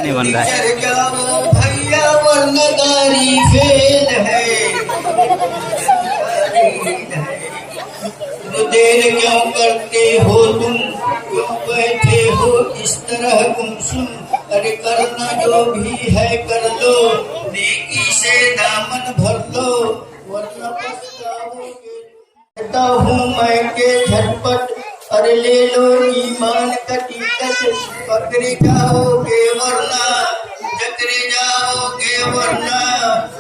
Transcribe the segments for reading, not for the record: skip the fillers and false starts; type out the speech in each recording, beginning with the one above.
नहीं बन रहा है। चढ़ जाओ भैया वरना गाड़ी फेल है। तो देर क्यों करते हो तुम, क्यों बैठे हो इस तरह गुमसुम। अरे करना जो भी है कर लो, नेकी से दामन भर लो वरना पछताओगे। कहता हूँ मैं के झटपट, अरे ले लो ईमान का टिकट। पकड़े जाओगे वरना, जकरे जाओगे वरना।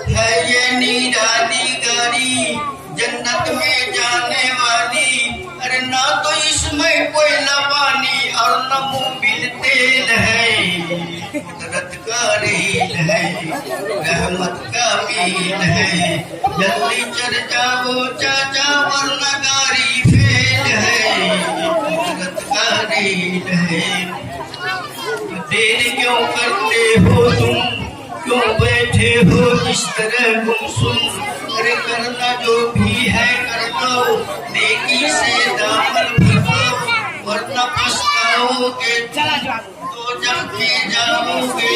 है ये निराली गाड़ी जन्नत में जाने वाली। अरे ना तो इसमें कोयला पानी और न मोबिल तेल है। कुदरत का रेल है, रहमत का मील है। जल्दी चढ़ जाओ चाचा वरना गाड़ी फेल है। कुदरत का रेल है। देर क्यों करते हो तुम, क्यों बैठे हो इस तरह गुमसुम। अरे करना जो भी है कर लो, नेकी से दामन भर लो वरना पछताओगे। तो जाके जाओगे।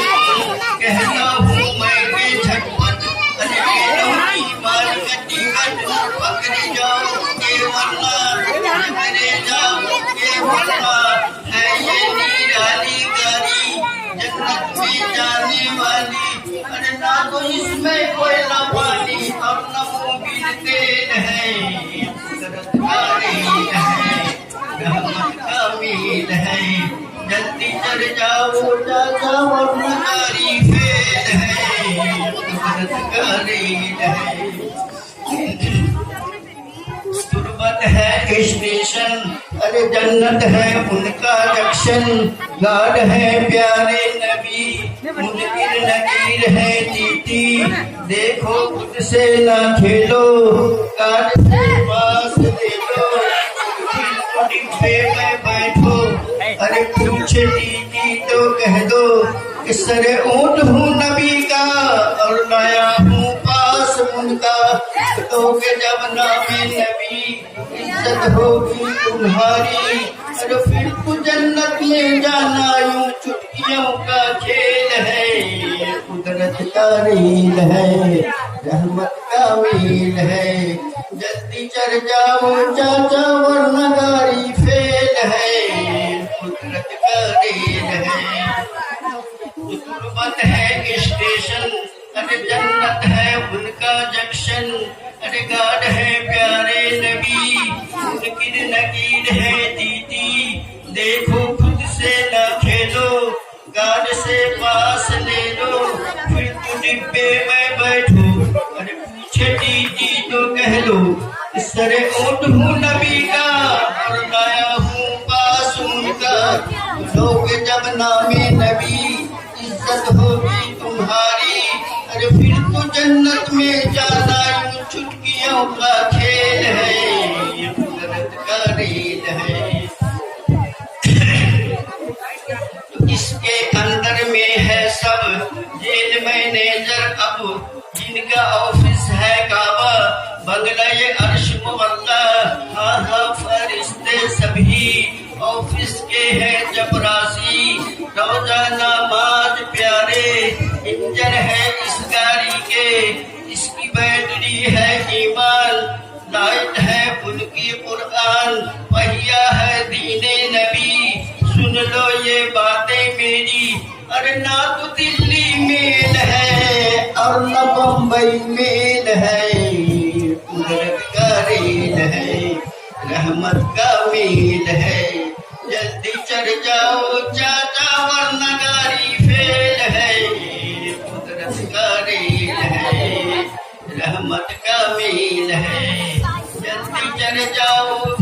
कहता हूँ मैं के झटपट, अरे ले लो ईमान का टिकट। पकड़े जाओगे वरना, जकरे जाओगे वरना। है ये निराली गाड़ी जन्नत में जाने वाली। अरे ना तो इसमें कोयला पानी और न मोबिल तेल है। कुदरत का रेल है, रहमत का मील है। जल्दी चढ़ जाओ चाचा वरना गाड़ी फेल है। कुदरत का रेल है। तुर्बत है स्टेशन, अरे जन्नत है उनका जंक्शन। गार्ड है प्यारे नबी, मुनकिर नकीर है जीती। देखो खुद से ना खेलो, गार्ड से पास ले लो। डिब्बे में बैठो, अरे पूछे दीदी तो कह दो। इस तरह ऊँट हूँ नबी का और लाया हूँ पास उनका। तो के जब नामे नबी इज्जत होगी तुम्हारी। अरे फिर तो जन्नत में जाना यूं चुटकियों का खेल है। कुदरत का रेल है, रहमत का मील है। जल्दी चढ़ जाओ चाचा वरना गाड़ी फेल है। कुदरत का रेल है। तुर्बत है स्टेशन, अरे जन्नत है उनका जंक्शन। अरे गार्ड है प्यारे नबी, मुनकिर नकीर है दीदी। देखो खुद से न खेलो, गार्ड से पास ले लो। फिर तो डिब्बे में बैठो, अरे पूछे दीदी तो कह दो। इस तरह ऊँट हूँ नबी का और लाया हूँ पास उनका। लोग जब नामे नबी इज्जत होगी तुम्हारी। अरे फिर तो जन्नत में जाना यूं चुटकियों का खेल है। ये कुदरत का रेल है। तो इसके अंदर में है सब जेल मैनेजर अब, जिनका ऑफिस है काबा। बंगला ये अर्श मुअल्ला, हाँ हाँ फरिश्ते सभी ऑफिस के हैं चपरासी। रोजा नमाज प्यारे इंजन है इस गाड़ी के। इसकी बैटरी है ईमान, लाइट है उनकी कुरान। पहिया है दीने नबी, सुन लो ये बातें मेरी। अरे ना तो दिल्ली मेल है और न बम्बई मेल है। कुदरत का रेल है, रहमत का मील है। जल्दी चढ़ जाओ चाचा वरना गाड़ी फेल है। कुदरत का रेल है, रहमत का मील है। जल्दी चढ़ जाओ